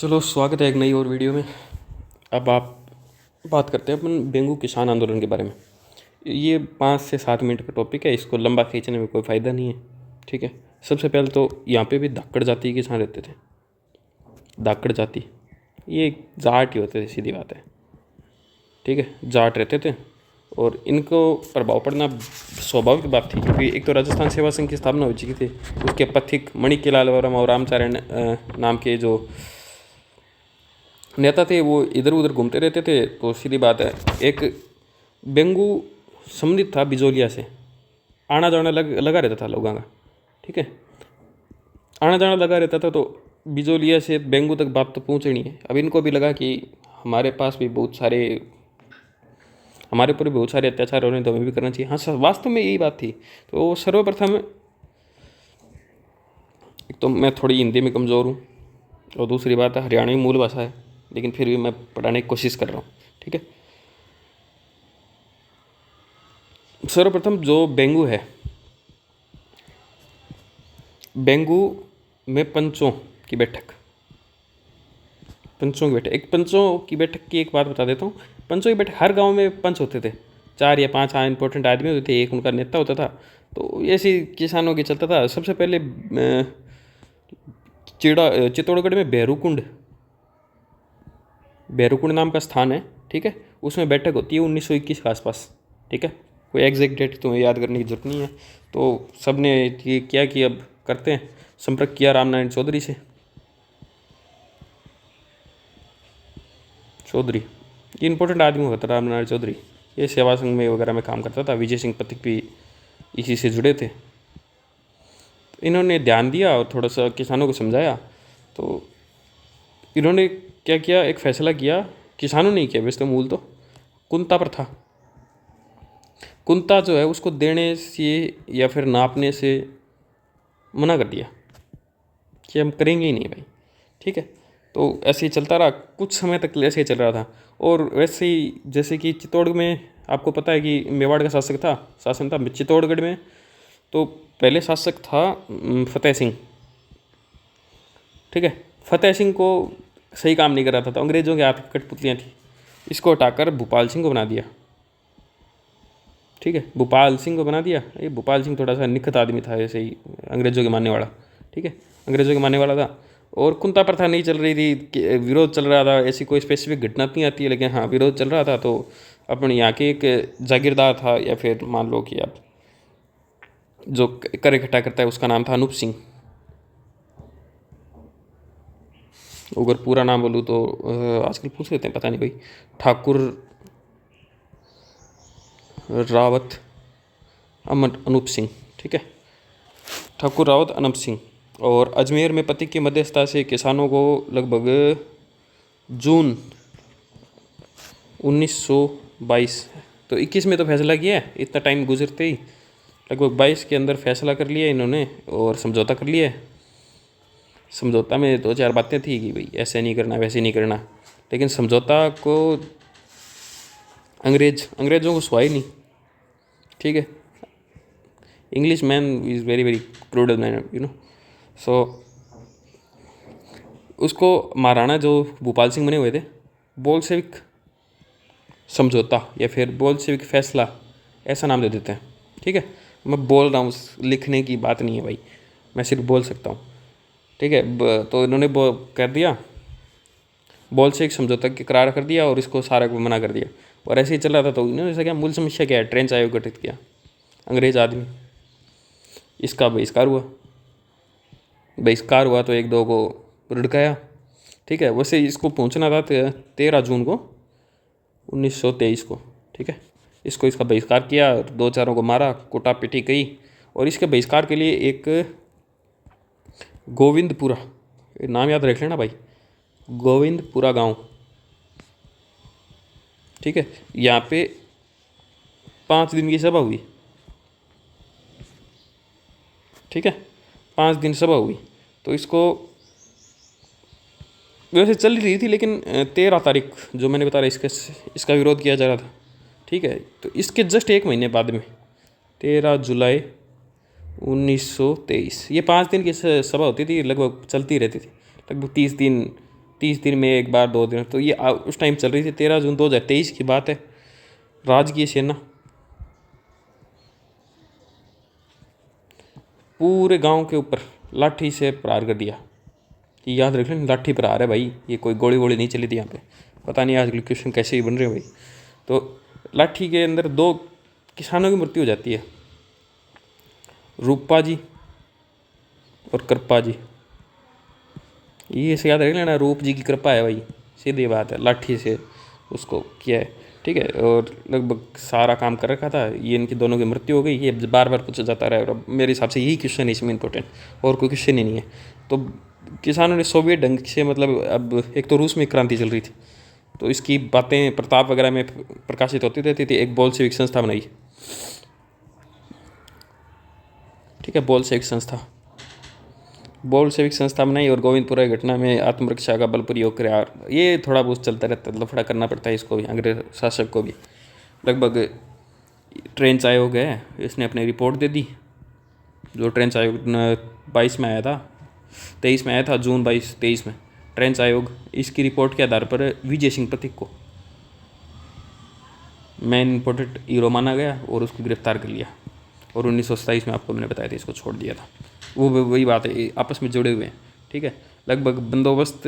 चलो स्वागत है एक नई और वीडियो में। अब आप बात करते हैं अपन बेंगू किसान आंदोलन के बारे में। ये 5 से 7 मिनट का टॉपिक है, इसको लंबा खींचने में कोई फ़ायदा नहीं है। ठीक है, सबसे पहले तो यहाँ पे भी धाकड़ जाति के किसान रहते थे। धाकड़ जाति ये एक जाट ही होते थे, सीधी बात है। ठीक है, जाट रहते थे और इनको प्रभाव पड़ना स्वाभाविक बात थी, क्योंकि एक तो राजस्थान सेवा संघ की स्थापना हो चुकी थी। उसके पथिक मणिक लाल वर्मा और रामचारण नाम के जो नेता थे वो इधर उधर घूमते रहते थे। तो सीधी बात है, एक बेंगू संबंधित था बिजोलिया से, आना जाना लगा रहता था लोगों का। ठीक है, आना जाना लगा रहता था, तो बिजोलिया से बेंगू तक बात तो पहुँचनी है। अब इनको भी लगा कि हमारे पास भी बहुत सारे, हमारे ऊपर भी बहुत सारे अत्याचार हो रहे हैं, तो हमें भी करना चाहिए। हाँ, वास्तव में यही बात थी। तो सर्वप्रथम, एक तो मैं थोड़ी हिंदी में कमज़ोर हूँ और दूसरी बात है हरियाणवी मूल भाषा है, लेकिन फिर भी मैं पढ़ाने की कोशिश कर रहा हूँ। ठीक है, सर्वप्रथम जो बेंगू है, बेंगू में पंचों की बैठक की एक बात बता देता हूँ। पंचों की बैठक, हर गांव में पंच होते थे, 4 या 5 इंपॉर्टेंट आदमी होते थे, एक उनका नेता होता था। तो ऐसे किसानों के चलता था। सबसे पहले चित्तौड़गढ़ में भैरूकुंड नाम का स्थान है। ठीक है, उसमें बैठक होती है 1921 के आसपास। ठीक है, कोई एग्जैक्ट डेट तुम्हें याद करने की जरूरत नहीं है। तो सब ने ये किया कि अब करते हैं, संपर्क किया रामनारायण चौधरी, ये इंपॉर्टेंट आदमी हुआ था रामनारायण चौधरी। ये सेवा संघ में वगैरह में काम करता था। विजय सिंह पथिक भी इसी से जुड़े थे। इन्होंने ध्यान दिया और थोड़ा सा किसानों को समझाया। तो इन्होंने क्या किया, एक फैसला किया। किसानों ने किया, वैसे तो मूल तो कुंता पर था। कुंता जो है उसको देने से या फिर नापने से मना कर दिया कि हम करेंगे ही नहीं भाई। ठीक है, तो ऐसे ही चलता रहा, कुछ समय तक ऐसे ही चल रहा था। और वैसे ही जैसे कि चित्तौड़ में आपको पता है कि मेवाड़ का शासन था चित्तौड़गढ़ में। तो पहले शासक था फतेह सिंह। ठीक है, फतेह सिंह को सही काम नहीं कर रहा था, तो अंग्रेज़ों के हाथ की कठपुतलियाँ थी, इसको हटाकर भूपाल सिंह को बना दिया। ठीक है, भूपाल सिंह को बना दिया। ये भूपाल सिंह थोड़ा सा निखत आदमी था, ऐसे ही अंग्रेज़ों के मानने वाला। ठीक है, अंग्रेज़ों के मानने वाला था। और कुंता प्रथा नहीं चल रही थी, विरोध चल रहा था। ऐसी कोई स्पेसिफिक घटना नहीं आती है, लेकिन हाँ विरोध चल रहा था। तो अपने यहाँ के एक जागीरदार था, या फिर मान लो कि आप जो कर इकट्ठा करता है, उसका नाम था अनूप सिंह। अगर पूरा नाम बोलूँ तो आजकल पूछ लेते हैं, पता नहीं भाई, ठाकुर रावत अनूप सिंह। ठीक है, ठाकुर रावत अनूप सिंह। और अजमेर में पथिक की मध्यस्थता से किसानों को लगभग जून 1922, तो 21 में तो फैसला किया है, इतना टाइम गुजरते ही लगभग 22 के अंदर फैसला कर लिया इन्होंने और समझौता कर लिया है। समझौता में 2-4 बातें थी कि भाई ऐसे नहीं करना, वैसे नहीं करना, लेकिन समझौता को अंग्रेज़ों को सुहाई नहीं। ठीक है, Englishman is very very cruel man, you know. So उसको महाराणा जो भूपाल सिंह बने हुए थे, बोल्शेविक समझौता या फिर बोल्शेविक फैसला, ऐसा नाम दे देते हैं। ठीक है, मैं बोल रहा हूँ, लिखने की बात नहीं है भाई, मैं सिर्फ बोल सकता हूँ। ठीक है, तो इन्होंने कर दिया, बोल्शेविक समझौता के करार कर दिया और इसको सारा को मना कर दिया। और ऐसे ही चल रहा था। तो इन्होंने ऐसा क्या, मूल समस्या क्या है, ट्रेंच आयोग गठित किया, अंग्रेज आदमी, इसका बहिष्कार हुआ तो 1-2 को रुड़काया। ठीक है, वैसे इसको पहुंचना था 13 जून को 1923 को। ठीक है, इसका बहिष्कार किया, 2-4 को मारा, कुटा पिटी गई। और इसके बहिष्कार के लिए एक गोविंदपुरा, नाम याद रख लेना भाई, गोविंदपुरा गांव। ठीक है, यहाँ पे 5 दिन की सभा हुई। ठीक है, 5 दिन सभा हुई। तो इसको वैसे चल रही थी, लेकिन 13 तारीख जो मैंने बताया इसका विरोध किया जा रहा था। ठीक है, तो इसके जस्ट 1 महीने बाद में 13 जुलाई 1923, ये 5 दिन की सभा होती थी, लगभग चलती रहती थी, लगभग 30 दिन 30 दिन में एक बार 2 दिन, तो ये उस टाइम चल रही थी। 13 जून 2023 की बात है। राजकीय सेना पूरे गांव के ऊपर लाठी से प्रहार कर दिया। ये याद रख लें, लाठी प्रहार है भाई, ये कोई गोली वोली नहीं चली थी यहाँ पे। पता नहीं आजकल क्वेश्चन कैसे ही बन रहे हैं भाई। तो लाठी के अंदर 2 किसानों की मृत्यु हो जाती है, रूपा जी और कृपा जी। ये ऐसे याद रख लेना, रूप जी की कृपा है भाई, सीधी बात है, लाठी से उसको किया है, ठीक है। और लगभग सारा काम कर रखा था, ये इनकी दोनों की मृत्यु हो गई। ये बार बार पूछा जाता रहा, और मेरे हिसाब से यही क्वेश्चन है इसमें इंपॉर्टेंट, और कोई क्वेश्चन ही नहीं है। तो किसानों ने सोवियत ढंग से, मतलब अब एक तो रूस में क्रांति चल रही थी, तो इसकी बातें प्रताप वगैरह में प्रकाशित होती रहती थी। एक बोल्शेविक संस्था बनाई, ठीक है, बोल्शेविक संस्था बनाई, और गोविंदपुरा की घटना में आत्मरक्षा का बल प्रयोग करे। ये थोड़ा बहुत चलता रहता है, लफड़ा करना पड़ता है इसको भी, अंग्रेज शासक को भी। लगभग ट्रेंच आयोग है, इसने अपनी रिपोर्ट दे दी, जो ट्रेंच आयोग 22 में आया था, 23 में आया था, जून 23 में ट्रेंच आयोग। इसकी रिपोर्ट के आधार पर विजय सिंह पथिक को मेन इम्पोर्टेंट हीरो माना गया और उसको गिरफ्तार कर लिया, और 1927 में आपको मैंने बताया था इसको छोड़ दिया था। वो वही बात है, आपस में जुड़े हुए हैं, ठीक है। लगभग बंदोबस्त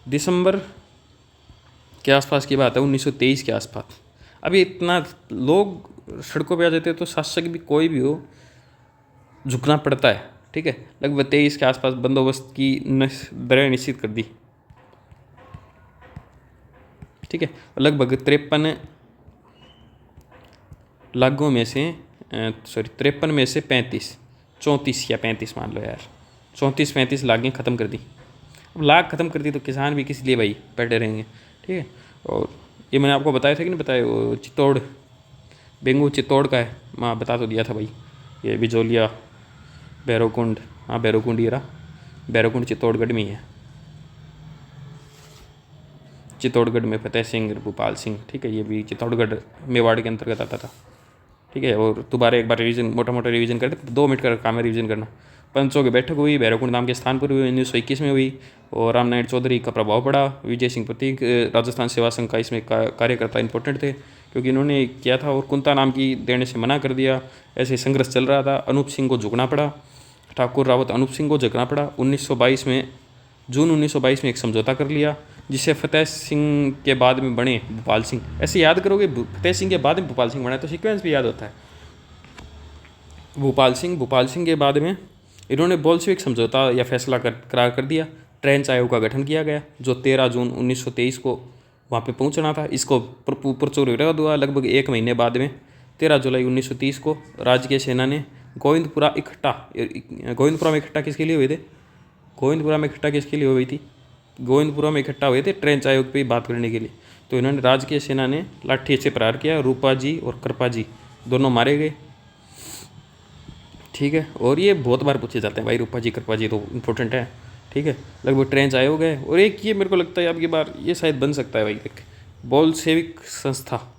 दिसंबर के आसपास की बात है, 1923 के आसपास। अभी इतना लोग सड़कों पे आ जाते हैं, तो शासक भी कोई भी हो झुकना पड़ता है, ठीक है। लगभग 23 के आसपास बंदोबस्त की दरें निश्चित कर दी, ठीक है। लगभग 53 लागों में से 53 में से 34 या 35 मान लो यार, 34-35 लागें ख़त्म कर दी। अब लाग ख़त्म कर दी तो किसान भी किस लिए भाई बैठे रहेंगे, ठीक है। और ये मैंने आपको बताया था कि नहीं बताया, वो चित्तौड़ बेंगू चित्तौड़ का है, मैं बता तो दिया था भाई। ये बिजोलिया, भैरवकुंड, हाँ भैरवकुंड ये रहा, भैरवकुंड चित्तौड़गढ़ में ही है। चित्तौड़गढ़ में फतेह सिंह, भूपाल सिंह, ठीक है, ये भी चित्तौड़गढ़ मेवाड़ के अंतर्गत आता था, ठीक है। और दोबारा एक बार रिवीजन, मोटा मोटा रिवीजन करते, 2 मिनट का काम है रिवीजन करना। पंचों की बैठक हुई, भैरवकुंड नाम के स्थान पर हुई, 1921 में हुई, और रामनारायण चौधरी का प्रभाव पड़ा। विजय सिंह पथिक राजस्थान सेवा संघ का इसमें कार्यकर्ता इंपॉर्टेंट थे, क्योंकि इन्होंने किया था, और कुंता नाम की देने से मना कर दिया। ऐसे संघर्ष चल रहा था, अनूप सिंह को झुकना पड़ा, ठाकुर रावत अनूप सिंह को झुकना पड़ा। 1922 में, जून 1922 में एक समझौता कर लिया, जिसे फतेह सिंह के बाद में बने भोपाल सिंह। ऐसे याद करोगे, फतेह सिंह के बाद में भोपाल सिंह बना, तो सीक्वेंस भी याद होता है। भोपाल सिंह के बाद में इन्होंने बोल्शेविक समझौता या फैसला करार कर दिया। ट्रेंच आयोग का गठन किया गया, जो 13 जून 1923 को वहाँ पे पहुँचना था। इसको प्रचुर विरोध हुआ। लगभग 1 महीने बाद में 13 जुलाई 1930 को राजकीय सेना ने गोविंदपुरा में इकट्ठा किसके लिए हुए थे? गोविंदपुरा में इकट्ठा किसके लिए हुई थी? गोविंदपुरा में इकट्ठा हुए थे ट्रेंच आयोग पे बात करने के लिए। तो इन्होंने, राजकीय सेना ने लाठी से प्रहार किया, रूपा जी और कृपा जी दोनों मारे गए, ठीक है। और ये बहुत बार पूछे जाते हैं भाई, रूपा जी कृपा जी तो इम्पोर्टेंट है, ठीक है। लगभग ट्रेंच आयोग है। और एक ये मेरे को लगता है आपकी बार ये शायद बन सकता है भाई, एक बोल्शेविक संस्था,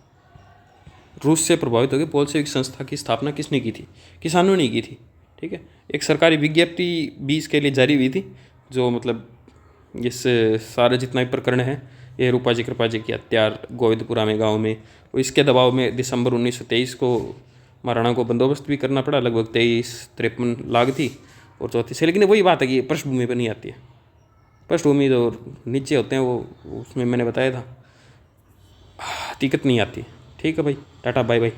रूस से प्रभावित होकर बोल्शेविक संस्था की स्थापना किसने की थी? किसानों ने की थी, ठीक है। एक सरकारी विज्ञप्ति 20 के लिए जारी हुई थी, जो मतलब इस सारे जितना भी प्रकरण है, ये रूपा जी कृपा जी की हत्या गोविंदपुरा में गांव में, और इसके दबाव में दिसंबर 1923 को महाराणा को बंदोबस्त भी करना पड़ा। लगभग 23-53 लाख थी, और 34 से। लेकिन वही बात है कि पृष्ठभूमि पर नहीं आती है, पृष्ठभूमि जो नीचे होते हैं वो उसमें मैंने बताया था, हकीकत नहीं आती। ठीक है भाई, टाटा बाय बाय।